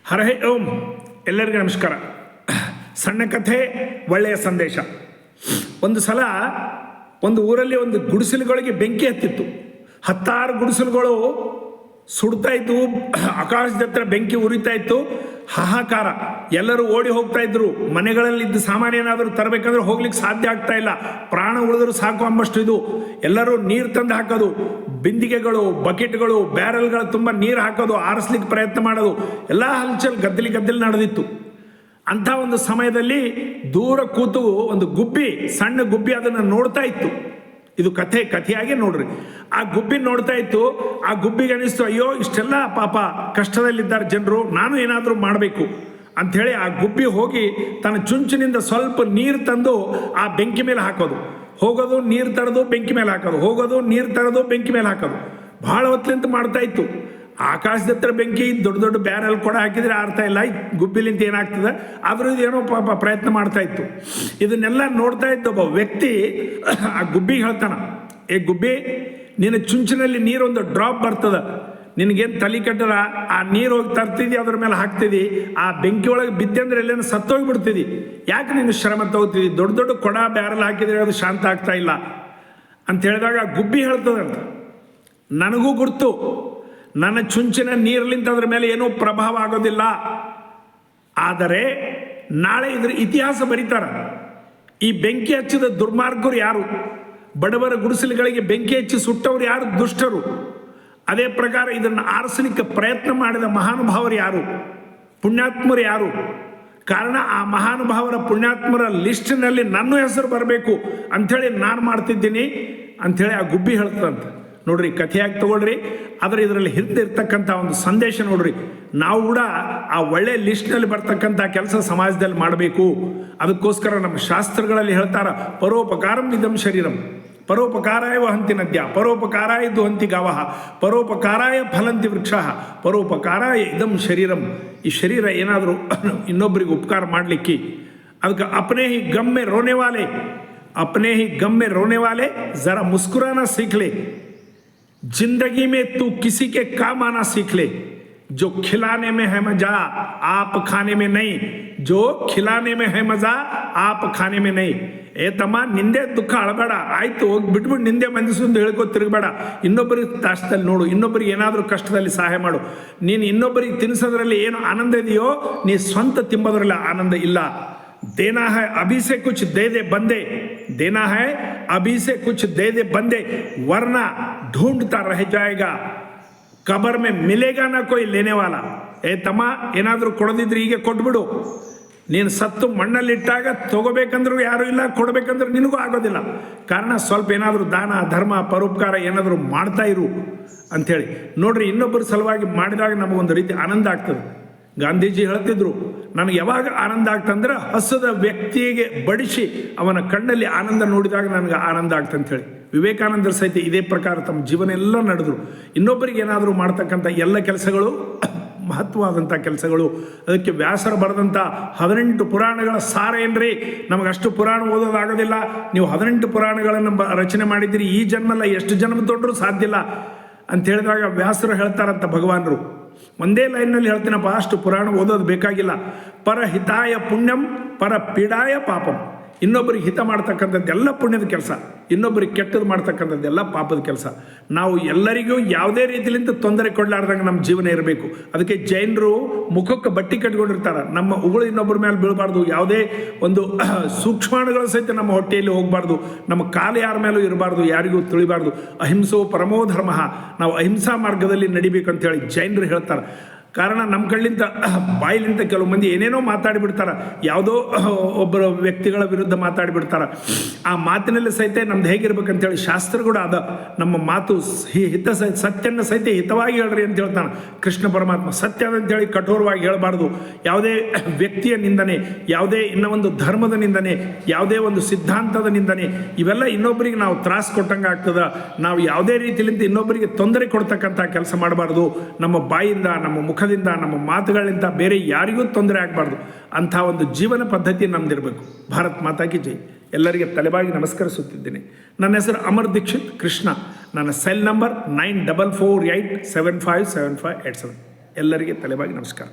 ಹರಹೇ ಓಂ. ಎಲ್ಲರಿಗೂ ನಮಸ್ಕಾರ. ಸಣ್ಣ ಕಥೆ, ಒಳ್ಳೆಯ ಸಂದೇಶ. ಒಂದು ಸಲ ಒಂದು ಊರಲ್ಲಿ ಒಂದು ಗುಡಿಸಲುಗಳಿಗೆ ಬೆಂಕಿ ಹತ್ತಿತ್ತು. 10 ಗುಡಿಸಲುಗಳು ಸುಡ್ತಾ ಇತ್ತು. ಆಕಾಶದ ಹತ್ರ ಬೆಂಕಿ ಉರಿತಾ ಇತ್ತು. ಹಾಹಾಕಾರ. ಎಲ್ಲರೂ ಓಡಿ ಹೋಗ್ತಾ ಇದ್ರು. ಮನೆಗಳಲ್ಲಿದ್ದ ಸಾಮಾನ್ಯ ಏನಾದರೂ ತರಬೇಕಂದ್ರೆ ಹೋಗ್ಲಿಕ್ಕೆ ಸಾಧ್ಯ ಆಗ್ತಾ ಇಲ್ಲ. ಪ್ರಾಣ ಉಳಿದ್ರು ಸಾಕು ಅಂಬಷ್ಟು ಇದು. ಎಲ್ಲರೂ ನೀರು ತಂದು ಹಾಕೋದು, ಬಿಂದಿಗೆಗಳು, ಬಕೆಟ್ಗಳು, ಬ್ಯಾರಲ್ಗಳು ತುಂಬ ನೀರು ಹಾಕೋದು, ಆರಿಸ್ಲಿಕ್ಕೆ ಪ್ರಯತ್ನ ಮಾಡೋದು, ಎಲ್ಲ ಹಲ್ಚಲ್ ಗದ್ದಲಿ ನಡೆದಿತ್ತು. ಅಂಥ ಒಂದು ಸಮಯದಲ್ಲಿ ದೂರ ಕೂತು ಒಂದು ಗುಬ್ಬಿ, ಸಣ್ಣ ಗುಬ್ಬಿ ಅದನ್ನು ನೋಡ್ತಾ ಇತ್ತು. ಇದು ಕಥೆಯಾಗಿ ನೋಡ್ರಿ. ಆ ಗುಬ್ಬಿ ನೋಡ್ತಾ ಇತ್ತು. ಆ ಗುಬ್ಬಿಗೆ ಅನಿಸ್ತು, ಅಯ್ಯೋ ಇಷ್ಟೆಲ್ಲ ಪಾಪ ಕಷ್ಟದಲ್ಲಿದ್ದಾರೆ ಜನರು, ನಾನು ಏನಾದರೂ ಮಾಡಬೇಕು ಅಂಥೇಳಿ ಆ ಗುಬ್ಬಿ ಹೋಗಿ ತನ್ನ ಚುಂಚಿನಿಂದ ಸ್ವಲ್ಪ ನೀರು ತಂದು ಆ ಬೆಂಕಿ ಮೇಲೆ ಹಾಕೋದು, ಹೋಗೋದು, ನೀರು ತರೋದು, ಬೆಂಕಿ ಮೇಲೆ ಹಾಕೋದು, ಹೋಗೋದು, ನೀರು ತರೋದು, ಬೆಂಕಿ ಮೇಲೆ ಹಾಕೋದು. ಭಾಳ ಹೊತ್ತಲಿಂತ ಮಾಡ್ತಾ ಇತ್ತು. ಆಕಾಶದ ಹತ್ರ ಬೆಂಕಿ, ದೊಡ್ಡ ದೊಡ್ಡ ಬ್ಯಾರಲ್ ಕೂಡ ಹಾಕಿದರೆ ಆರ್ತಾ ಇಲ್ಲ. ಗುಬ್ಬಿಲಿಂತ ಏನಾಗ್ತದೆ, ಆದರೂ ಇದೇನೋ ಪಾಪ ಪ್ರಯತ್ನ ಮಾಡ್ತಾ ಇತ್ತು. ಇದನ್ನೆಲ್ಲ ನೋಡ್ತಾ ಇದ್ದ ಒಬ್ಬ ವ್ಯಕ್ತಿ ಆ ಗುಬ್ಬಿಗೆ ಹೇಳ್ತಾನ, ಏ ಗುಬ್ಬಿ, ನಿನ್ನ ಚುಂಚಿನಲ್ಲಿ ನೀರೊಂದು ಡ್ರಾಪ್ ಬರ್ತದೆ, ನಿನಗೇನು ತಲೆ ಕಟ್ಟದ, ಆ ನೀರು ಹೋಗಿ ತರ್ತಿದ್ದಿ, ಅದ್ರ ಮೇಲೆ ಹಾಕ್ತಿದ್ದಿ, ಆ ಬೆಂಕಿ ಒಳಗೆ ಬಿದ್ದೆ ಅಂದ್ರೆ ಎಲ್ಲೇನು ಸತ್ತೋಗ್ಬಿಡ್ತಿದ್ದಿ, ಯಾಕೆ ನೀನು ಶ್ರಮ ತಗೋತಿದ್ದಿ, ದೊಡ್ಡ ದೊಡ್ಡ ಕೊಡ ಬ್ಯಾರಲ್ ಹಾಕಿದ್ರೆ ಅದು ಶಾಂತ ಆಗ್ತಾ ಇಲ್ಲ ಅಂತ ಹೇಳಿದಾಗ ಗುಬ್ಬಿ ಹೇಳ್ತದಂತ, ನನಗೂ ಗುರ್ತು, ನನ್ನ ಚುಂಚಿನ ನೀರ್ಲಿಂತ ಅದ್ರ ಮೇಲೆ ಏನೂ ಪ್ರಭಾವ ಆಗೋದಿಲ್ಲ. ಆದರೆ ನಾಳೆ ಇದ್ರ ಇತಿಹಾಸ ಬರೀತಾರ. ಈ ಬೆಂಕಿ ಹಚ್ಚಿದ ದುರ್ಮಾರ್ಗರು ಯಾರು, ಬಡವರ ಗುಡಿಸಲುಗಳಿಗೆ ಬೆಂಕಿ ಹಚ್ಚಿ ಸುಟ್ಟವರು ಯಾರು, ದುಷ್ಟರು. ಅದೇ ಪ್ರಕಾರ ಇದನ್ನು ಆರಿಸಲಿಕ್ಕೆ ಪ್ರಯತ್ನ ಮಾಡಿದ ಮಹಾನುಭಾವರು ಯಾರು, ಪುಣ್ಯಾತ್ಮರು ಯಾರು. ಕಾರಣ ಆ ಮಹಾನುಭಾವರ ಪುಣ್ಯಾತ್ಮರ ಲಿಸ್ಟಿನಲ್ಲಿ ನನ್ನ ಹೆಸರು ಬರಬೇಕು ಅಂಥೇಳಿ ನಾನು ಮಾಡ್ತಿದ್ದೀನಿ ಅಂಥೇಳಿ ಆ ಗುಬ್ಬಿ ಹೇಳ್ತದಂತ. ನೋಡ್ರಿ, ಕಥೆಯಾಗಿ ತಗೊಳ್ರಿ, ಆದರೆ ಇದರಲ್ಲಿ ಹಿರಿದಿರ್ತಕ್ಕಂಥ ಒಂದು ಸಂದೇಶ ನೋಡ್ರಿ. ನಾವು ಕೂಡ ಆ ಒಳ್ಳೆ ಲಿಸ್ಟ್ನಲ್ಲಿ ಬರ್ತಕ್ಕಂಥ ಕೆಲಸ ಸಮಾಜದಲ್ಲಿ ಮಾಡಬೇಕು. ಅದಕ್ಕೋಸ್ಕರ ನಮ್ಮ ಶಾಸ್ತ್ರಗಳಲ್ಲಿ ಹೇಳ್ತಾರ, ಪರೋಪಕಾರಂ ಇದಂ ಶರೀರಂ, ಪರೋಪಕಾರಾಯ ವಹಂತಿ ನದ್ಯ, ಪರೋಪಕಾರಾಯ ದುಹಂತಿ ಗಾವಃ, ಪರೋಪಕಾರಾಯ ಫಲಂತಿ ವೃಕ್ಷ, ಪರೋಪಕಾರಾಯ ಇದಂ ಶರೀರಂ. ಈ ಶರೀರ ಏನಾದರೂ ಇನ್ನೊಬ್ಬರಿಗೆ ಉಪಕಾರ ಮಾಡಲಿಕ್ಕೆ, ಅದಕ್ಕೆ ಅಪನೇ ಹಿ ಗಮ್ ಮೇ ರೋನೆ ವಾಲೆ, अपने ही गम में रोने वाले जरा मुस्कुराना सीख ले, जिंदगी में तू किसी के काम आना सीख ले, जो खिलाने में है मजा आप खाने में नहीं, जो खिलाने में है मजा आप खाने में नहीं. ಏ ತಮ್ಮ, ನಿಂದೆ ದುಃಖ ಅಳಬೇಡ, ಆಯ್ತು ಹೋಗಿ ಬಿಟ್ಬಿಟ್ಟು ನಿಂದೆ ಮಂದಿಸುಂದು ಹೇಳ್ಕೊ ತಿರುಗಬೇಡ. ಇನ್ನೊಬ್ಬರಿಗೆ ಕಷ್ಟದಲ್ಲಿ ನೋಡು, ಇನ್ನೊಬ್ಬರಿಗೆ ಏನಾದರೂ ಕಷ್ಟದಲ್ಲಿ ಸಹಾಯ ಮಾಡು. ನೀನು ಇನ್ನೊಬ್ಬರಿಗೆ ತಿನ್ನಿಸೋದ್ರಲ್ಲಿ ಏನು ಆನಂದ ಇದೆಯೋ, ನೀ ಸ್ವಂತ ತಿಂಬೋದ್ರಲ್ಲಿ ಆನಂದ ಇಲ್ಲ. देना है अभी से कुछ दे दे बंदे, देना है अभी से कुछ दे दे बंदे, वरना ढूंढता रह जाएगा, कबर में मिलेगा ना कोई लेने वाला. ಏ ತಮ್ಮ, ಏನಾದರೂ ಕೊಡದಿದ್ರೆ ಹೀಗೆ ಕೊಟ್ಬಿಡು. ನೀನು ಸತ್ತು ಮಣ್ಣಲ್ಲಿಟ್ಟಾಗ ತಗೋಬೇಕಂದ್ರೂ ಯಾರೂ ಇಲ್ಲ, ಕೊಡಬೇಕಂದ್ರೆ ನಿನಗೂ ಆಗೋದಿಲ್ಲ. ಕಾರಣ ಸ್ವಲ್ಪ ಏನಾದರೂ ದಾನ ಧರ್ಮ ಪರೋಪಕಾರ ಏನಾದರೂ ಮಾಡ್ತಾ ಇರು ಅಂಥೇಳಿ. ನೋಡ್ರಿ, ಇನ್ನೊಬ್ಬರ ಸಲುವಾಗಿ ಮಾಡಿದಾಗ ನಮಗೊಂದು ರೀತಿ ಆನಂದ ಆಗ್ತದೆ. ಗಾಂಧೀಜಿ ಹೇಳ್ತಿದ್ರು, ನನಗೆ ಯಾವಾಗ ಆನಂದ ಆಗ್ತಂದ್ರೆ ಹಸದ ವ್ಯಕ್ತಿಗೆ ಬಡಿಸಿ ಅವನ ಕಣ್ಣಲ್ಲಿ ಆನಂದ ನೋಡಿದಾಗ ನನಗೆ ಆನಂದ ಆಗ್ತಂಥೇಳಿ. ವಿವೇಕಾನಂದರ ಸಹಿತ ಇದೇ ಪ್ರಕಾರ ತಮ್ಮ ಜೀವನ ಎಲ್ಲ ನಡೆದ್ರು. ಇನ್ನೊಬ್ಬರಿಗೆ ಏನಾದರೂ ಮಾಡ್ತಕ್ಕಂಥ ಎಲ್ಲ ಕೆಲಸಗಳು ಮಹತ್ವವಾದಂಥ ಕೆಲಸಗಳು. ಅದಕ್ಕೆ ವ್ಯಾಸರು ಬರೆದಂಥ 18 ಪುರಾಣಗಳ ಸಾರ ಏನ್ರಿ, ನಮಗಷ್ಟು ಪುರಾಣ ಓದೋದಾಗೋದಿಲ್ಲ. ನೀವು 18 ಪುರಾಣಗಳನ್ನು ರಚನೆ ಮಾಡಿದ್ದೀರಿ, ಈ ಜನ್ಮಲ್ಲ ಎಷ್ಟು ಜನ್ಮ ತೊಗೊಂಡ್ರೂ ಸಾಧ್ಯ ಇಲ್ಲ ಅಂತ ಹೇಳಿದಾಗ ವ್ಯಾಸರು ಹೇಳ್ತಾರಂತ ಭಗವಾನರು. ಒಂದೇ ಲೈನ್ನಲ್ಲಿ ಹೇಳ್ತೀನಪ್ಪ, ಅಷ್ಟು ಪುರಾಣ ಓದೋದು ಬೇಕಾಗಿಲ್ಲ. ಪರಹಿತಾಯ ಪುಣ್ಯಂ ಪರ ಪೀಡಾಯ ಪಾಪಂ. ಇನ್ನೊಬ್ಬರಿಗೆ ಹಿತ ಮಾಡ್ತಕ್ಕಂಥದ್ದೆಲ್ಲ ಪುಣ್ಯದ ಕೆಲಸ, ಇನ್ನೊಬ್ಬರಿಗೆ ಕೆಟ್ಟದ್ದು ಮಾಡ್ತಕ್ಕಂಥದ್ದೆಲ್ಲ ಪಾಪದ ಕೆಲಸ. ನಾವು ಎಲ್ಲರಿಗೂ ಯಾವುದೇ ರೀತಿಲಿಂದ ತೊಂದರೆ ಕೊಡಲಾರ್ದಂಗೆ ನಮ್ಮ ಜೀವನ ಇರಬೇಕು. ಅದಕ್ಕೆ ಜೈನರು ಮುಖಕ್ಕೆ ಬಟ್ಟೆ ಕಟ್ಕೊಂಡಿರ್ತಾರೆ. ನಮ್ಮ ಉಗುಳು ಇನ್ನೊಬ್ಬರ ಮೇಲೆ ಬೀಳಬಾರ್ದು, ಯಾವುದೇ ಒಂದು ಸೂಕ್ಷ್ಮಾಣುಗಳ ಸಹಿತ ನಮ್ಮ ಹೊಟ್ಟೆಯಲ್ಲಿ ಹೋಗಬಾರ್ದು, ನಮ್ಮ ಕಾಲು ಯಾರ ಮೇಲೂ ಇರಬಾರ್ದು, ಯಾರಿಗೂ ತುಳಿಬಾರ್ದು. ಅಹಿಂಸೋ ಪರಮೋ ಧರ್ಮ, ನಾವು ಅಹಿಂಸಾ ಮಾರ್ಗದಲ್ಲಿ ನಡಿಬೇಕು ಅಂತೇಳಿ ಜೈನರು ಹೇಳ್ತಾರೆ. ಕಾರಣ ನಮ್ಮ ಕಣ್ಣಿಂದ ಬಾಯಿಲಿಂದ ಕೆಲವು ಮಂದಿ ಏನೇನೋ ಮಾತಾಡಿಬಿಡ್ತಾರೆ, ಯಾವುದೋ ಒಬ್ಬರ ವ್ಯಕ್ತಿಗಳ ವಿರುದ್ಧ ಮಾತಾಡಿಬಿಡ್ತಾರೆ. ಆ ಮಾತಿನಲ್ಲಿ ಸಹಿತ ನಮ್ದು ಹೇಗಿರ್ಬೇಕಂತೇಳಿ ಶಾಸ್ತ್ರ ಕೂಡ ಅದ. ನಮ್ಮ ಮಾತು ಹಿತ ಸತ್ಯನ ಸಹಿತ ಹಿತವಾಗಿ ಹೇಳ್ರಿ ಅಂತ ಹೇಳ್ತಾನೆ ಕೃಷ್ಣ ಪರಮಾತ್ಮ. ಸತ್ಯ ಅಂತೇಳಿ ಕಠೋರವಾಗಿ ಹೇಳಬಾರ್ದು. ಯಾವುದೇ ವ್ಯಕ್ತಿಯ ನಿಂದನೆ, ಯಾವುದೇ ಇನ್ನೊಂದು ಧರ್ಮದ ನಿಂದನೆ, ಯಾವುದೇ ಒಂದು ಸಿದ್ಧಾಂತದ ನಿಂದನೆ, ಇವೆಲ್ಲ ಇನ್ನೊಬ್ಬರಿಗೆ ನಾವು ತ್ರಾಸ ಕೊಟ್ಟಂಗೆ ಆಗ್ತದೆ. ನಾವು ಯಾವುದೇ ರೀತಿಯಿಂದ ಇನ್ನೊಬ್ಬರಿಗೆ ತೊಂದರೆ ಕೊಡ್ತಕ್ಕಂಥ ಕೆಲಸ ಮಾಡಬಾರ್ದು. ನಮ್ಮ ಬಾಯಿಂದ, ನಮ್ಮ ಮುಖದಿಂದ, ನಮ್ಮ ಮಾತುಗಳಿಂದ ಬೇರೆ ಯಾರಿಗೂ ತೊಂದರೆ ಆಗಬಾರ್ದು. ಅಂಥ ಒಂದು ಜೀವನ ಪದ್ಧತಿ ನಮ್ದಿರಬೇಕು. ಭಾರತ್ ಮಾತಾ ಕಿ ಜೈ. ಎಲ್ಲರಿಗೆ ತಲೆಬಾಗಿ ನಮಸ್ಕರಿಸುತ್ತಿದ್ದೇನೆ. ನನ್ನ ಹೆಸರು ಅಮರ್ ದೀಕ್ಷಿತ್ ಕೃಷ್ಣ. ನನ್ನ ಸೆಲ್ ನಂಬರ್ 9448757587. ಎಲ್ಲರಿಗೆ ತಲೆಬಾಗಿ ನಮಸ್ಕಾರ.